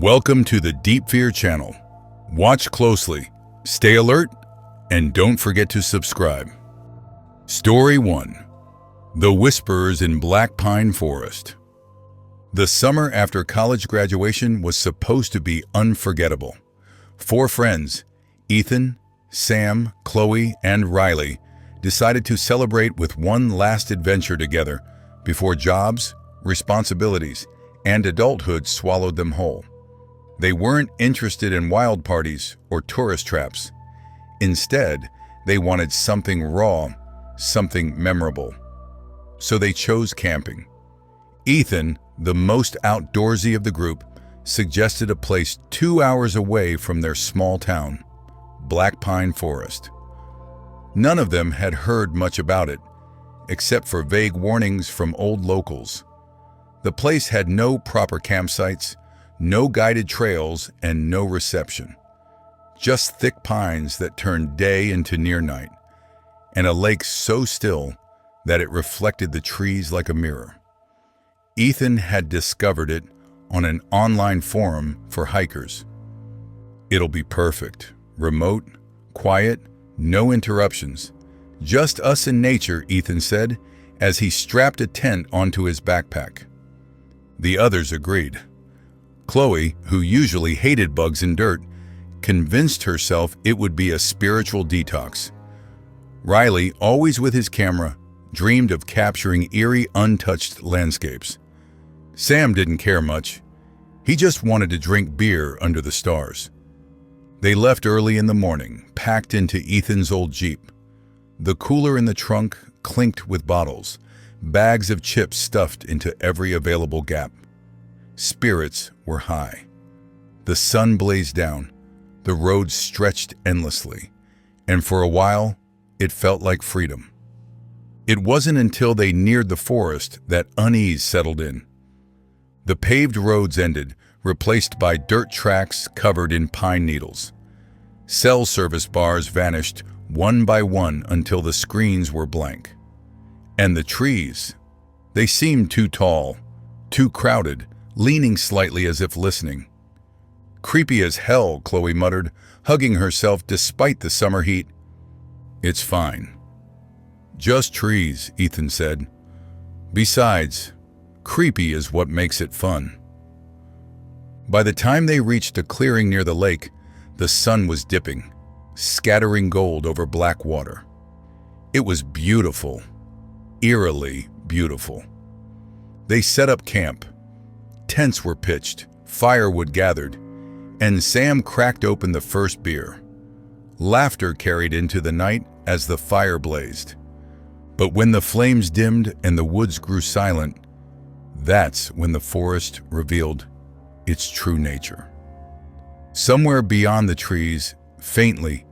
Welcome to the Deep Fear channel. Watch closely, stay alert, and don't forget to subscribe. Story 1. The Whisperers in Black Pine Forest. The summer after college graduation was supposed to be unforgettable. 4 friends, Ethan, Sam, Chloe, and Riley, decided to celebrate with one last adventure together before jobs, responsibilities, and adulthood swallowed them whole. They weren't interested in wild parties or tourist traps. Instead, they wanted something raw, something memorable. So they chose camping. Ethan, the most outdoorsy of the group, suggested a place 2 hours away from their small town, Black Pine Forest. None of them had heard much about it, except for vague warnings from old locals. The place had no proper campsites, no guided trails, and no reception. Just thick pines that turned day into near night, and a lake so still that it reflected the trees like a mirror. Ethan had discovered it on an online forum for hikers. It'll be perfect. Remote, quiet, no interruptions. Just us and nature, Ethan said, as he strapped a tent onto his backpack. The others agreed. Chloe, who usually hated bugs and dirt, convinced herself it would be a spiritual detox. Riley, always with his camera, dreamed of capturing eerie, untouched landscapes. Sam didn't care much. He just wanted to drink beer under the stars. They left early in the morning, packed into Ethan's old Jeep. The cooler in the trunk clinked with bottles, bags of chips stuffed into every available gap. Spirits were high. The sun blazed down, the road stretched endlessly, and for a while, it felt like freedom. It wasn't until they neared the forest that unease settled in. The paved roads ended, replaced by dirt tracks covered in pine needles. Cell service bars vanished one by one until the screens were blank. And the trees, they seemed too tall, too crowded, leaning slightly as if listening. Creepy as hell, Chloe muttered, hugging herself despite the summer heat. It's fine. Just trees, Ethan said. Besides, creepy is what makes it fun. By the time they reached a clearing near the lake, the sun was dipping, scattering gold over black water. It was beautiful, eerily beautiful. They set up camp. Tents were pitched, firewood gathered, and Sam cracked open the first beer. Laughter carried into the night as the fire blazed. But when the flames dimmed and the woods grew silent, that's when the forest revealed its true nature. Somewhere beyond the trees, faintly,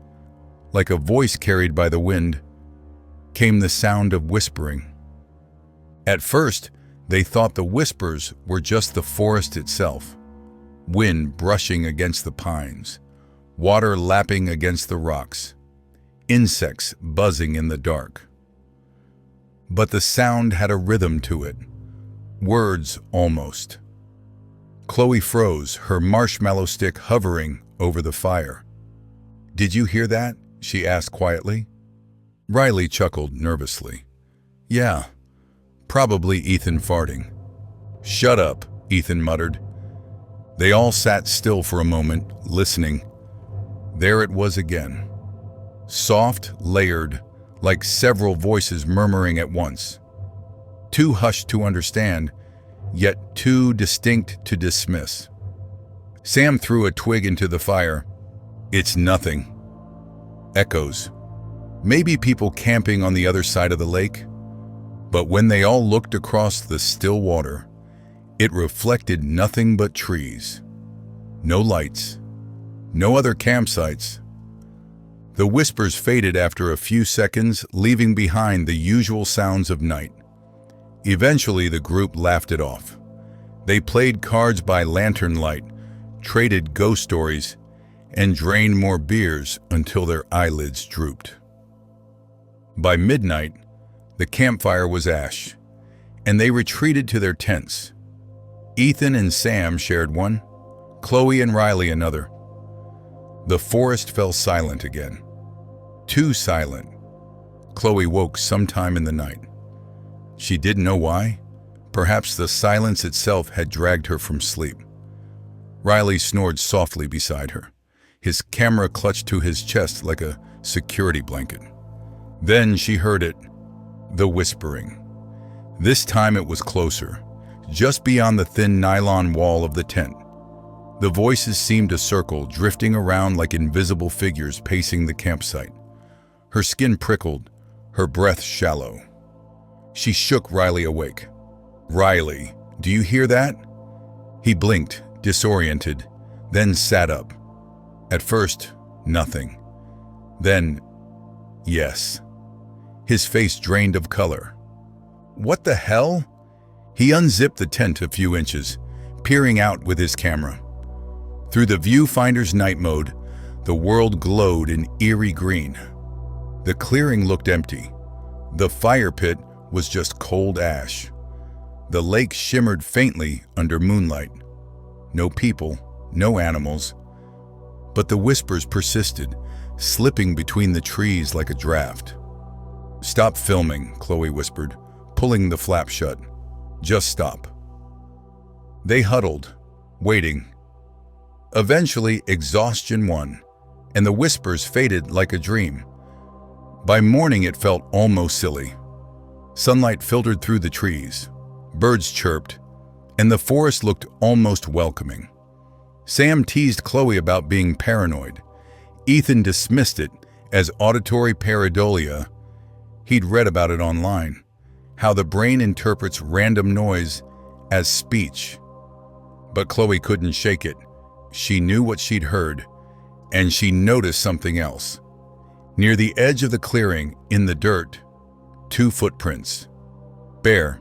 like a voice carried by the wind, came the sound of whispering. At first, they thought the whispers were just the forest itself, wind brushing against the pines, water lapping against the rocks, insects buzzing in the dark. But the sound had a rhythm to it, words almost. Chloe froze, her marshmallow stick hovering over the fire. "Did you hear that?" she asked quietly. Riley chuckled nervously. "Yeah, probably Ethan farting." "Shut up," Ethan muttered. They all sat still for a moment, listening. There it was again. Soft, layered, like several voices murmuring at once. Too hushed to understand, yet too distinct to dismiss. Sam threw a twig into the fire. "It's nothing." Echoes. Maybe people camping on the other side of the lake. But when they all looked across the still water, it reflected nothing but trees. No lights. No other campsites. The whispers faded after a few seconds, leaving behind the usual sounds of night. Eventually, the group laughed it off. They played cards by lantern light, traded ghost stories, and drained more beers until their eyelids drooped. By midnight, the campfire was ash, and they retreated to their tents. Ethan and Sam shared one. Chloe and Riley another. The forest fell silent again. Too silent. Chloe woke sometime in the night. She didn't know why. Perhaps the silence itself had dragged her from sleep. Riley snored softly beside her, his camera clutched to his chest like a security blanket. Then she heard it, the whispering. This time it was closer, just beyond the thin nylon wall of the tent. The voices seemed to circle, drifting around like invisible figures pacing the campsite. Her skin prickled, her breath shallow. She shook Riley awake. "Riley, do you hear that?" He blinked, disoriented, then sat up. At first, nothing. Then, yes. His face drained of color. What the hell? He unzipped the tent a few inches, peering out with his camera. Through the viewfinder's night mode, the world glowed in eerie green. The clearing looked empty. The fire pit was just cold ash. The lake shimmered faintly under moonlight. No people, no animals. But the whispers persisted, slipping between the trees like a draft. "Stop filming," Chloe whispered, pulling the flap shut. "Just stop." They huddled, waiting. Eventually, exhaustion won, and the whispers faded like a dream. By morning, it felt almost silly. Sunlight filtered through the trees, birds chirped, and the forest looked almost welcoming. Sam teased Chloe about being paranoid. Ethan dismissed it as auditory pareidolia. He'd read about it online, how the brain interprets random noise as speech. But Chloe couldn't shake it. She knew what she'd heard, and she noticed something else. Near the edge of the clearing, in the dirt, 2 footprints. Bare,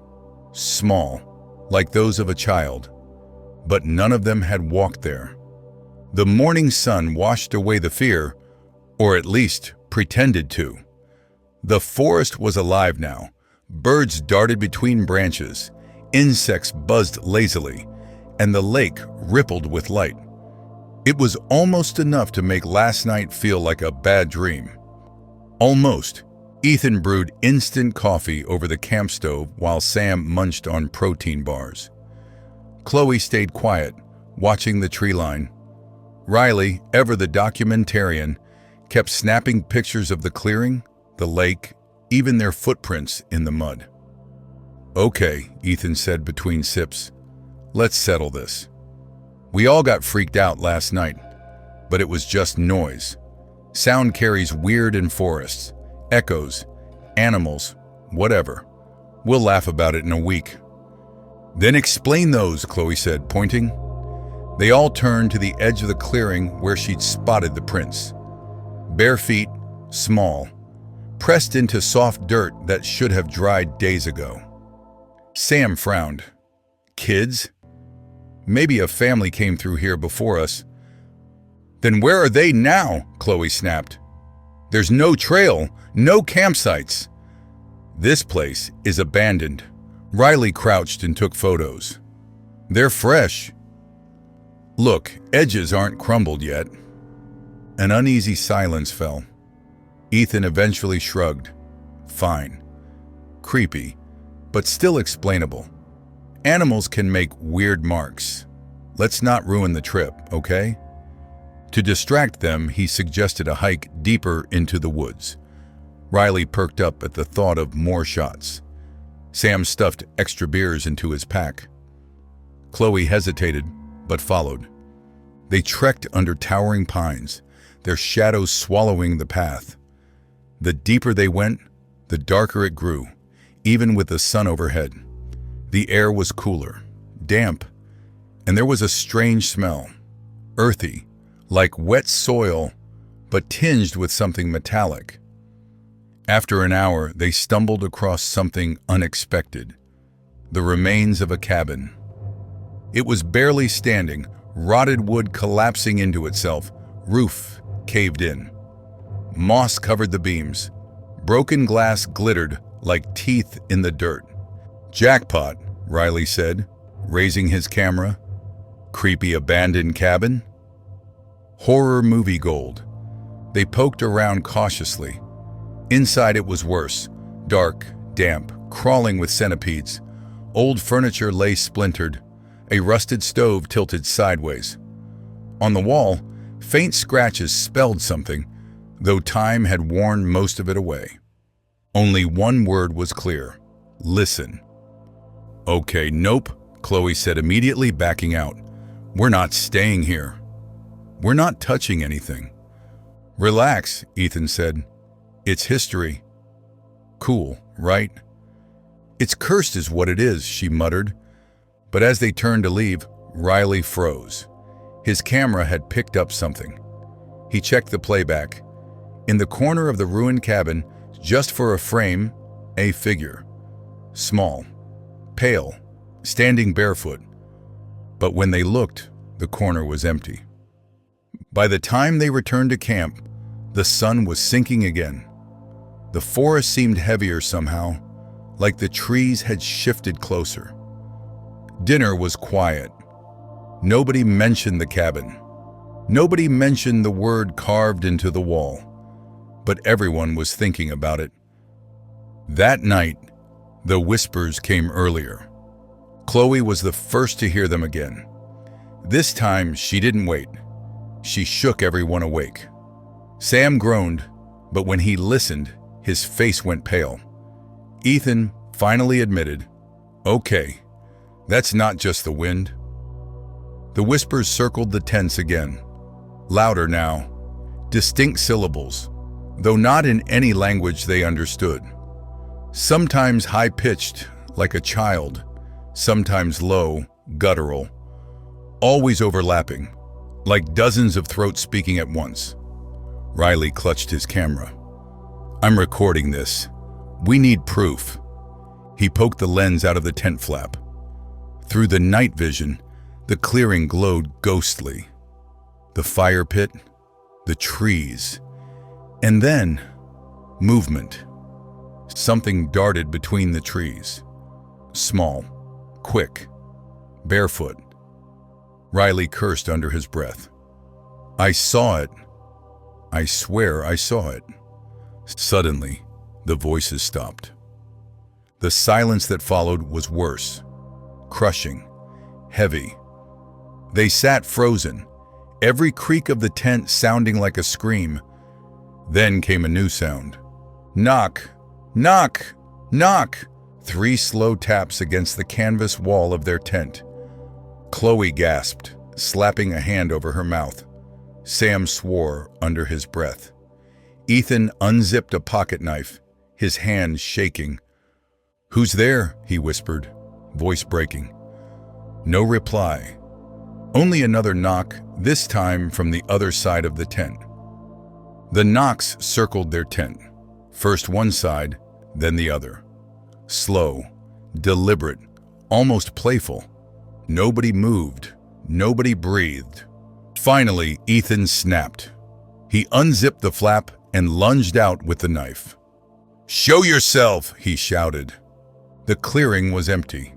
small, like those of a child, but none of them had walked there. The morning sun washed away the fear, or at least pretended to. The forest was alive now. Birds darted between branches, insects buzzed lazily, and the lake rippled with light. It was almost enough to make last night feel like a bad dream. Almost. Ethan brewed instant coffee over the camp stove while Sam munched on protein bars. Chloe stayed quiet, watching the tree line. Riley, ever the documentarian, kept snapping pictures of the clearing, the lake, even their footprints in the mud. "Okay," Ethan said between sips. "Let's settle this. We all got freaked out last night, but it was just noise. Sound carries weird in forests. Echoes, animals, whatever. We'll laugh about it in a week." "Then explain those," Chloe said, pointing. They all turned to the edge of the clearing where she'd spotted the prints. Bare feet, small, pressed into soft dirt that should have dried days ago. Sam frowned. "Kids? Maybe a family came through here before us." "Then where are they now?" Chloe snapped. "There's no trail, no campsites." "This place is abandoned." Riley crouched and took photos. "They're fresh. Look, edges aren't crumbled yet." An uneasy silence fell. Ethan eventually shrugged. "Fine. Creepy, but still explainable. Animals can make weird marks. Let's not ruin the trip, okay?" To distract them, he suggested a hike deeper into the woods. Riley perked up at the thought of more shots. Sam stuffed extra beers into his pack. Chloe hesitated, but followed. They trekked under towering pines, their shadows swallowing the path. The deeper they went, the darker it grew, even with the sun overhead. The air was cooler, damp, and there was a strange smell, earthy, like wet soil, but tinged with something metallic. After an hour, they stumbled across something unexpected, the remains of a cabin. It was barely standing, rotted wood collapsing into itself, roof caved in. Moss covered the beams. Broken glass glittered like teeth in the dirt. "Jackpot," Riley said, raising his camera. Creepy abandoned cabin? Horror movie gold. They poked around cautiously. Inside it was worse. Dark, damp, crawling with centipedes. Old furniture lay splintered. A rusted stove tilted sideways. On the wall, faint scratches spelled something, though time had worn most of it away. Only one word was clear. Listen. Okay, nope, Chloe said immediately, backing out. We're not staying here. We're not touching anything. Relax, Ethan said. It's history. Cool, right? It's cursed is what it is, she muttered. But as they turned to leave, Riley froze. His camera had picked up something. He checked the playback. In the corner of the ruined cabin, just for a frame, a figure. Small, pale, standing barefoot. But when they looked, the corner was empty. By the time they returned to camp, the sun was sinking again. The forest seemed heavier somehow, like the trees had shifted closer. Dinner was quiet. Nobody mentioned the cabin. Nobody mentioned the word carved into the wall. But everyone was thinking about it. That night, the whispers came earlier. Chloe was the first to hear them again. This time, she didn't wait. She shook everyone awake. Sam groaned, but when he listened, his face went pale. Ethan finally admitted, "Okay, that's not just the wind." The whispers circled the tents again. Louder now, distinct syllables, though not in any language they understood. Sometimes high-pitched, like a child, sometimes low, guttural, always overlapping, like dozens of throats speaking at once. Riley clutched his camera. "I'm recording this. We need proof." He poked the lens out of the tent flap. Through the night vision, the clearing glowed ghostly. The fire pit, the trees, and then movement. Something darted between the trees. Small, quick, barefoot. Riley cursed under his breath. "I saw it. I swear I saw it." Suddenly, the voices stopped. The silence that followed was worse, crushing, heavy. They sat frozen, every creak of the tent sounding like a scream. Then came a new sound. Knock, knock, knock. 3 slow taps against the canvas wall of their tent. Chloe gasped, slapping a hand over her mouth. Sam swore under his breath. Ethan unzipped a pocket knife, his hand shaking. "Who's there?" he whispered, voice breaking. No reply. Only another knock, this time from the other side of the tent. The knocks circled their tent, first one side, then the other. Slow, deliberate, almost playful. Nobody moved, nobody breathed. Finally, Ethan snapped. He unzipped the flap and lunged out with the knife. "Show yourself!" he shouted. The clearing was empty.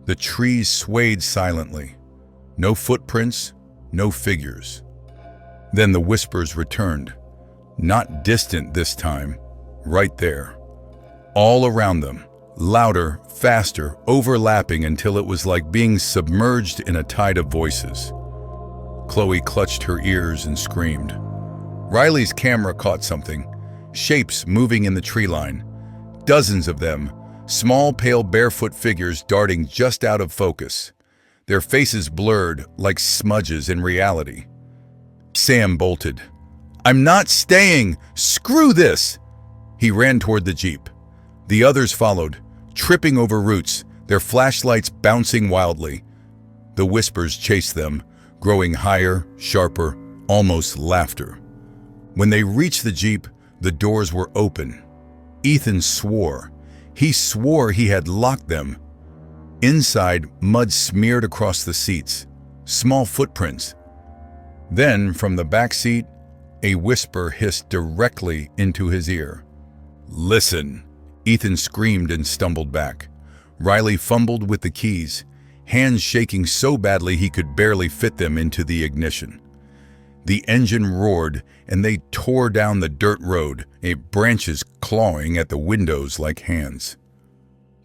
The trees swayed silently. No footprints, no figures. Then the whispers returned. Not distant this time, right there. All around them, louder, faster, overlapping until it was like being submerged in a tide of voices. Chloe clutched her ears and screamed. Riley's camera caught something, shapes moving in the tree line. Dozens of them, small, pale, barefoot figures darting just out of focus. Their faces blurred like smudges in reality. Sam bolted. "I'm not staying! Screw this!" He ran toward the Jeep. The others followed, tripping over roots, their flashlights bouncing wildly. The whispers chased them, growing higher, sharper, almost laughter. When they reached the Jeep, the doors were open. Ethan swore. He swore he had locked them. Inside, mud smeared across the seats, small footprints. Then, from the back seat, a whisper hissed directly into his ear. "Listen!" Ethan screamed and stumbled back. Riley fumbled with the keys. hands shaking so badly he could barely fit them into the ignition. The engine roared, and they tore down the dirt road, branches clawing at the windows like hands.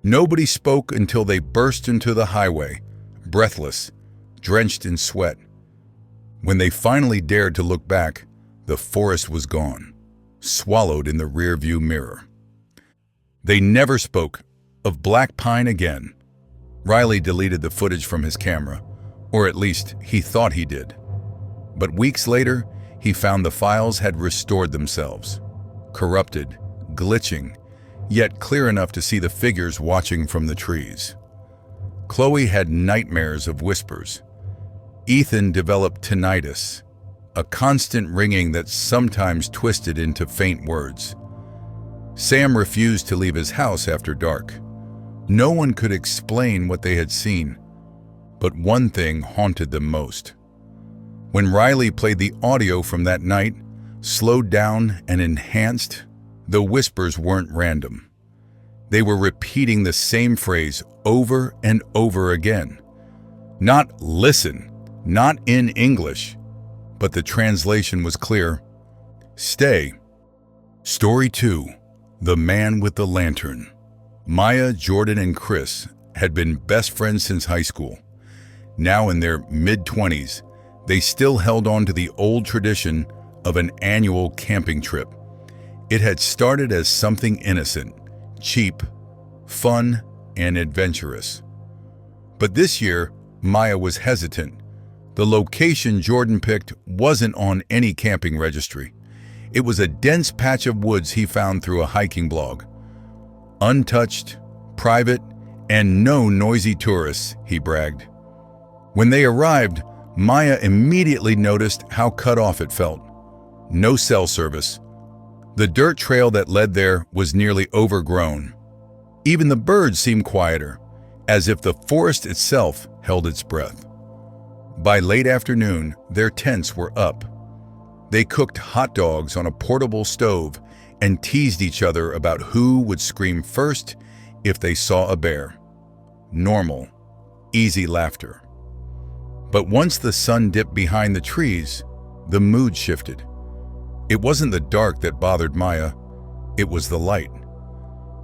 Nobody spoke until they burst into the highway, breathless, drenched in sweat. When they finally dared to look back, the forest was gone, swallowed in the rearview mirror. They never spoke of Black Pine again. Riley deleted the footage from his camera, or at least he thought he did. But weeks later, he found the files had restored themselves, corrupted, glitching, yet clear enough to see the figures watching from the trees. Chloe had nightmares of whispers. Ethan developed tinnitus, a constant ringing that sometimes twisted into faint words. Sam refused to leave his house after dark. No one could explain what they had seen, but one thing haunted them most. When Riley played the audio from that night, slowed down and enhanced, the whispers weren't random. They were repeating the same phrase over and over again. Not listen, not in English, but the translation was clear. Stay. Story 2. The Man with the Lantern. Maya, Jordan, and Chris had been best friends since high school. Now in their mid-20s, they still held on to the old tradition of an annual camping trip. It had started as something innocent, cheap, fun, and adventurous. But this year, Maya was hesitant. The location Jordan picked wasn't on any camping registry. It was a dense patch of woods he found through a hiking blog. Untouched, private, and no noisy tourists, he bragged. When they arrived, Maya immediately noticed how cut off it felt. No cell service. The dirt trail that led there was nearly overgrown. Even the birds seemed quieter, as if the forest itself held its breath. By late afternoon, their tents were up. They cooked hot dogs on a portable stove and teased each other about who would scream first if they saw a bear. Normal, easy laughter. But once the sun dipped behind the trees, the mood shifted. It wasn't the dark that bothered Maya, it was the light.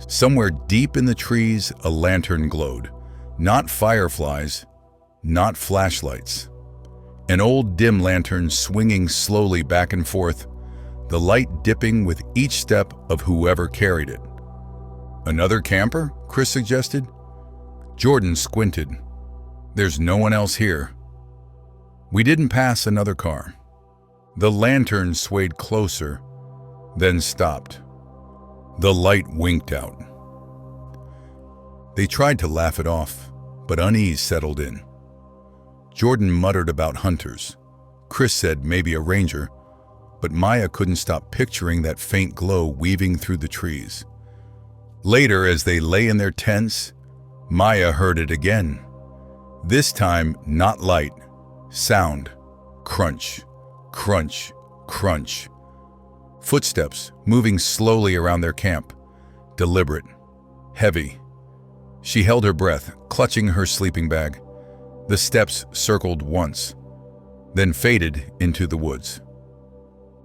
Somewhere deep in the trees, a lantern glowed. Not fireflies, not flashlights. An old dim lantern swinging slowly back and forth, the light dipping with each step of whoever carried it. Another camper? Chris suggested. Jordan squinted. There's no one else here. We didn't pass another car. The lantern swayed closer, then stopped. The light winked out. They tried to laugh it off, but unease settled in. Jordan muttered about hunters. Chris said maybe a ranger, but Maya couldn't stop picturing that faint glow weaving through the trees. Later, as they lay in their tents, Maya heard it again. This time, not light, sound. Crunch, crunch, crunch. Footsteps moving slowly around their camp. Deliberate, heavy. She held her breath, clutching her sleeping bag. The steps circled once, then faded into the woods.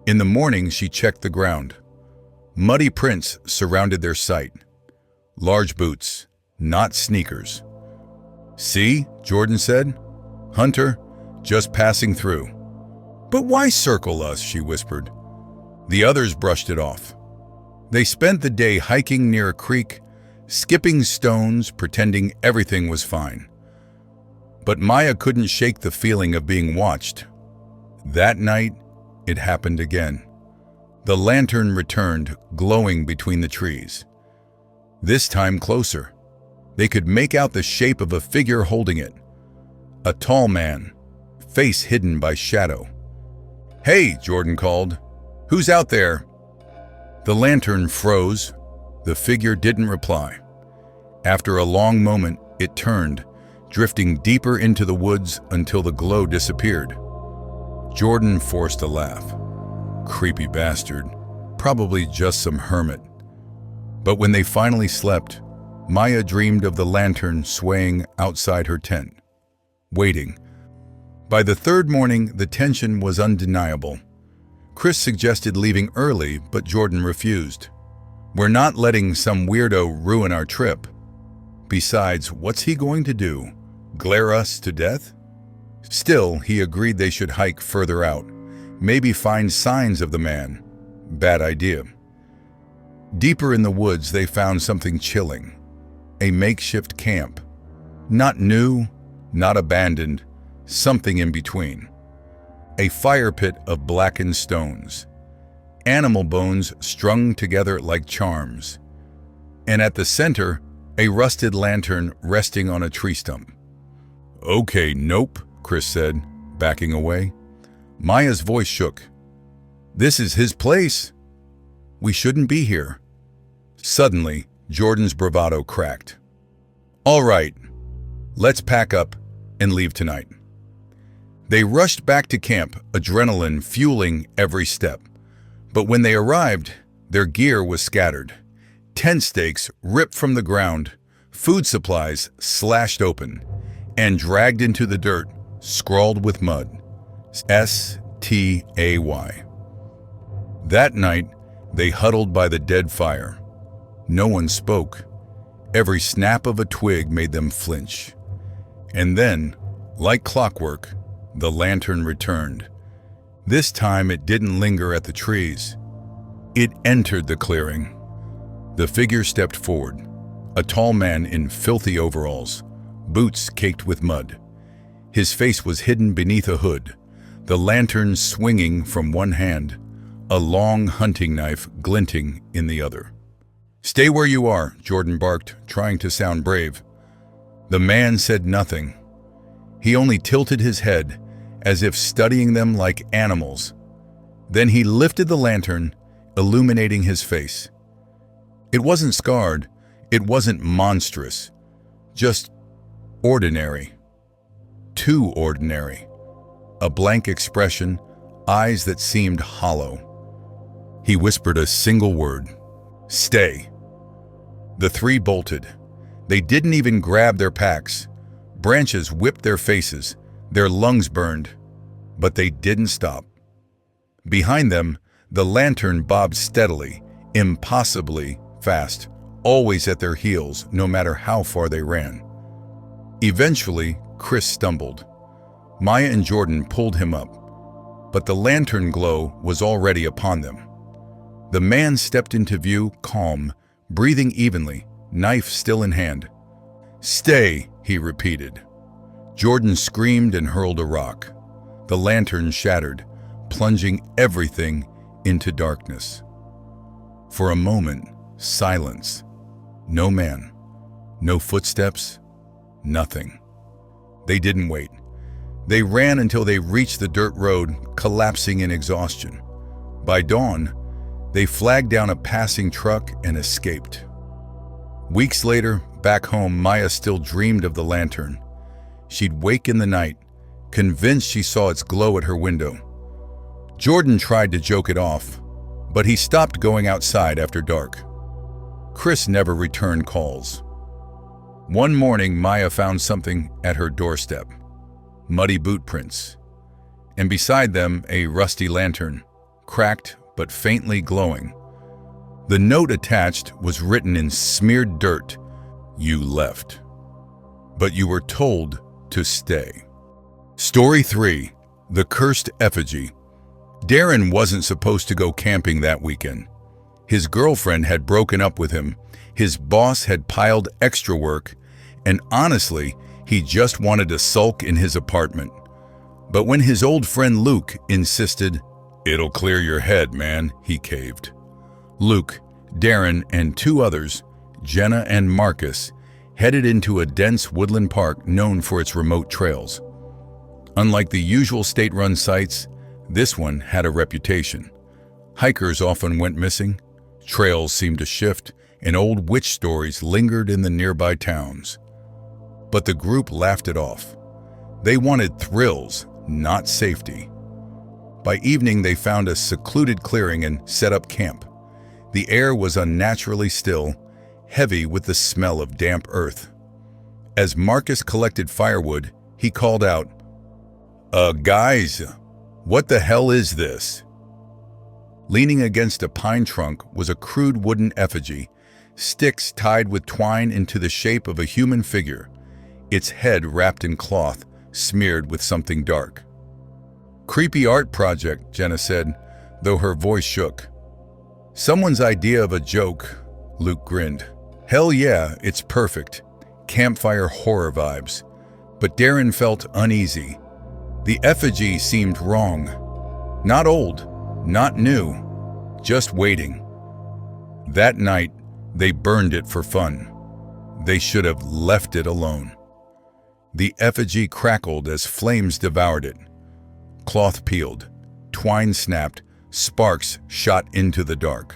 In the morning, she checked the ground. Muddy prints surrounded their sight. Large boots, not sneakers. See, Jordan said. Hunter, just passing through. But why circle us, she whispered. The others brushed it off. They spent the day hiking near a creek, skipping stones, pretending everything was fine. But Maya couldn't shake the feeling of being watched. That night, it happened again. The lantern returned, glowing between the trees. This time closer. They could make out the shape of a figure holding it. A tall man, face hidden by shadow. Hey, Jordan called. Who's out there? The lantern froze. The figure didn't reply. After a long moment, it turned, drifting deeper into the woods until the glow disappeared. Jordan forced a laugh. Creepy bastard. Probably just some hermit. But when they finally slept, Maya dreamed of the lantern swaying outside her tent. waiting. By the third morning, the tension was undeniable. Chris suggested leaving early, but Jordan refused. "We're not letting some weirdo ruin our trip. Besides, what's he going to do? Glare us to death?" Still, he agreed they should hike further out, maybe find signs of the man. Bad idea. Deeper in the woods, they found something chilling. A makeshift camp. Not new, not abandoned, something in between. A fire pit of blackened stones. Animal bones strung together like charms. And at the center, a rusted lantern resting on a tree stump. "Okay, nope," Chris said, backing away. Maya's voice shook. "This is his place. We shouldn't be here." Suddenly, Jordan's bravado cracked. "All right, let's pack up and leave tonight." They rushed back to camp, adrenaline fueling every step. But when they arrived, their gear was scattered. Tent stakes ripped from the ground, food supplies slashed open, and dragged into the dirt, scrawled with mud. S-T-A-Y. That night, they huddled by the dead fire. No one spoke. Every snap of a twig made them flinch. And then, like clockwork, the lantern returned. This time it didn't linger at the trees. It entered the clearing. The figure stepped forward, a tall man in filthy overalls, boots caked with mud. His face was hidden beneath a hood, the lantern swinging from one hand, a long hunting knife glinting in the other. "Stay where you are," Jordan barked, trying to sound brave. The man said nothing. He only tilted his head, as if studying them like animals. Then he lifted the lantern, illuminating his face. It wasn't scarred, it wasn't monstrous, just ordinary. Too ordinary. A blank expression, eyes that seemed hollow. He whispered a single word: "Stay." The three bolted. They didn't even grab their packs. Branches whipped their faces, their lungs burned, but they didn't stop. Behind them, the lantern bobbed steadily, impossibly fast, always at their heels, no matter how far they ran. Eventually, Chris stumbled. Maya and Jordan pulled him up, but the lantern glow was already upon them. The man stepped into view, calm, breathing evenly, knife still in hand. "Stay," he repeated. Jordan screamed and hurled a rock. The lantern shattered, plunging everything into darkness. For a moment, silence. No man, no footsteps, nothing. They didn't wait. They ran until they reached the dirt road, collapsing in exhaustion. By dawn, they flagged down a passing truck and escaped. Weeks later, back home, Maya still dreamed of the lantern. She'd wake in the night, convinced she saw its glow at her window. Jordan tried to joke it off, but he stopped going outside after dark. Chris never returned calls. One morning, Maya found something at her doorstep: muddy boot prints, and beside them a rusty lantern, cracked but faintly glowing. The note attached was written in smeared dirt: "You left, but you were told to stay." Story 3. The Cursed Effigy. Darren wasn't supposed to go camping that weekend. His girlfriend had broken up with him, his boss had piled extra work, and honestly, he just wanted to sulk in his apartment. But when his old friend Luke insisted, "It'll clear your head, man," he caved. Luke, Darren, and two others, Jenna and Marcus, headed into a dense woodland park known for its remote trails. Unlike the usual state-run sites, this one had a reputation. Hikers often went missing, trails seemed to shift, and old witch stories lingered in the nearby towns. But the group laughed it off. They wanted thrills, not safety. By evening, they found a secluded clearing and set up camp. The air was unnaturally still, heavy with the smell of damp earth. As Marcus collected firewood, He called out, Guys, what the hell is this?" Leaning against a pine trunk was a crude wooden effigy, sticks tied with twine into the shape of a human figure, its head wrapped in cloth, smeared with something dark. "Creepy art project," Jenna said, though her voice shook. "Someone's idea of a joke," Luke grinned. "Hell yeah, it's perfect. Campfire horror vibes." But Darren felt uneasy. The effigy seemed wrong. Not old, not new, just waiting. That night, they burned it for fun. They should have left it alone. The effigy crackled as flames devoured it. Cloth peeled, twine snapped, sparks shot into the dark.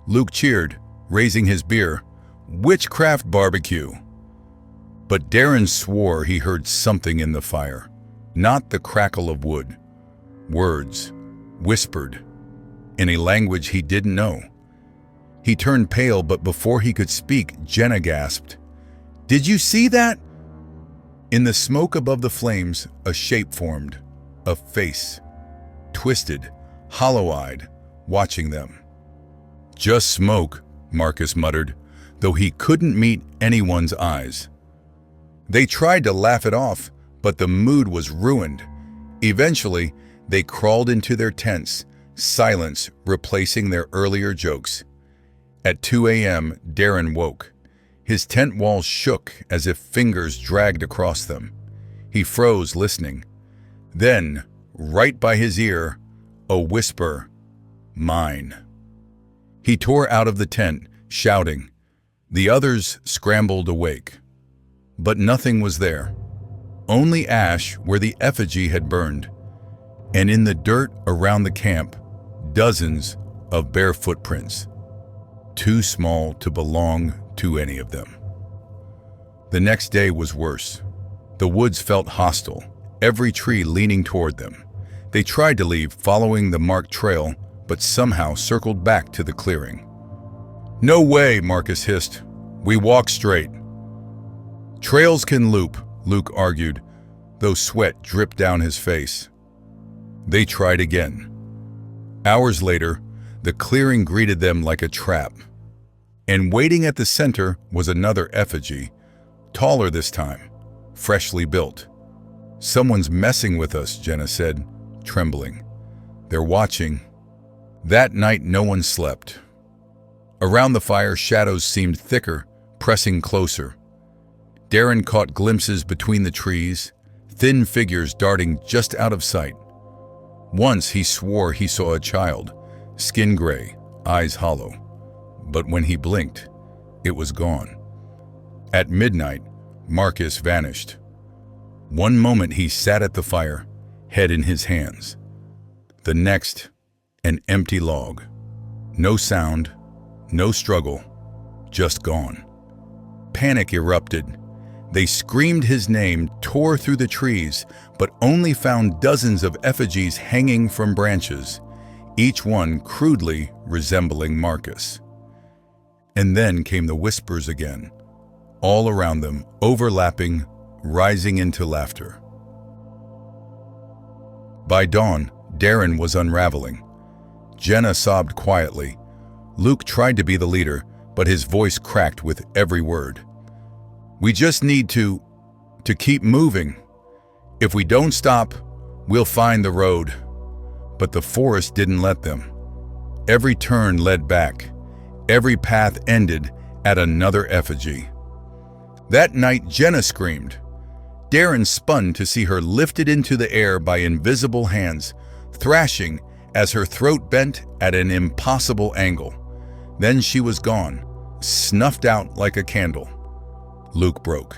Luke cheered, raising his beer. Witchcraft barbecue. But Darren swore he heard something in the fire, not the crackle of wood. Words, whispered, in a language he didn't know. He turned pale, but before he could speak, Jenna gasped, "Did you see that?" In the smoke above the flames, a shape formed, a face, twisted, hollow-eyed, watching them. "Just smoke," Marcus muttered, though he couldn't meet anyone's eyes. They tried to laugh it off, but the mood was ruined. Eventually, they crawled into their tents, silence replacing their earlier jokes. At 2 a.m., Darren woke. His tent walls shook as if fingers dragged across them. He froze, listening. Then, right by his ear, a whisper, "Mine." He tore out of the tent, shouting. The others scrambled awake. But nothing was there. Only ash where the effigy had burned. And in the dirt around the camp, dozens of bare footprints. Too small to belong to any of them. The next day was worse. The woods felt hostile, every tree leaning toward them. They tried to leave, following the marked trail, but somehow circled back to the clearing. "No way," Marcus hissed. "We walk straight." "Trails can loop," Luke argued, though sweat dripped down his face. They tried again. Hours later, the clearing greeted them like a trap. And waiting at the center was another effigy, taller this time, freshly built. "Someone's messing with us," Jenna said, trembling. "They're watching." That night no one slept. Around the fire, shadows seemed thicker, pressing closer. Darren caught glimpses between the trees, thin figures darting just out of sight. Once he swore he saw a child, skin gray, eyes hollow. But when he blinked, it was gone. At midnight, Marcus vanished. One moment he sat at the fire, head in his hands. The next, an empty log. No sound, no struggle, just gone. Panic erupted. They screamed his name, tore through the trees, but only found dozens of effigies hanging from branches, each one crudely resembling Marcus. And then came the whispers again, all around them, overlapping, rising into laughter. By dawn, Darren was unraveling. Jenna sobbed quietly. Luke tried to be the leader, but his voice cracked with every word. "We just need to keep moving. If we don't stop, we'll find the road." But the forest didn't let them. Every turn led back. Every path ended at another effigy. That night, Jenna screamed. Darren spun to see her lifted into the air by invisible hands, thrashing as her throat bent at an impossible angle. Then she was gone, snuffed out like a candle. Luke broke.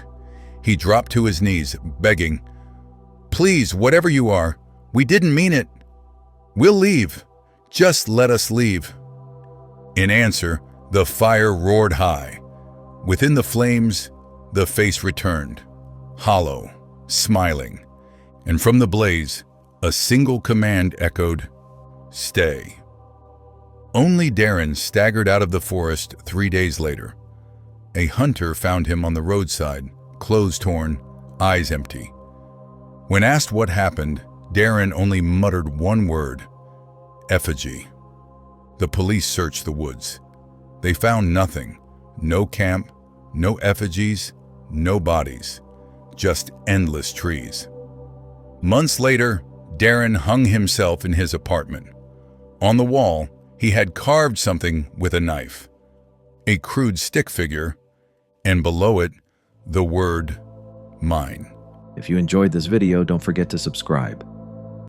He dropped to his knees, begging, "Please, whatever you are, we didn't mean it. We'll leave. Just let us leave." In answer, the fire roared high. Within the flames, the face returned, hollow, smiling, and from the blaze, a single command echoed, "Stay." Only Darren staggered out of the forest 3 days later. A hunter found him on the roadside, clothes torn, eyes empty. When asked what happened, Darren only muttered one word: effigy. The police searched the woods. They found nothing. No camp, no effigies, no bodies. Just endless trees. Months later, Darren hung himself in his apartment. On the wall, he had carved something with a knife. A crude stick figure, and below it, the word, mine. If you enjoyed this video, don't forget to subscribe.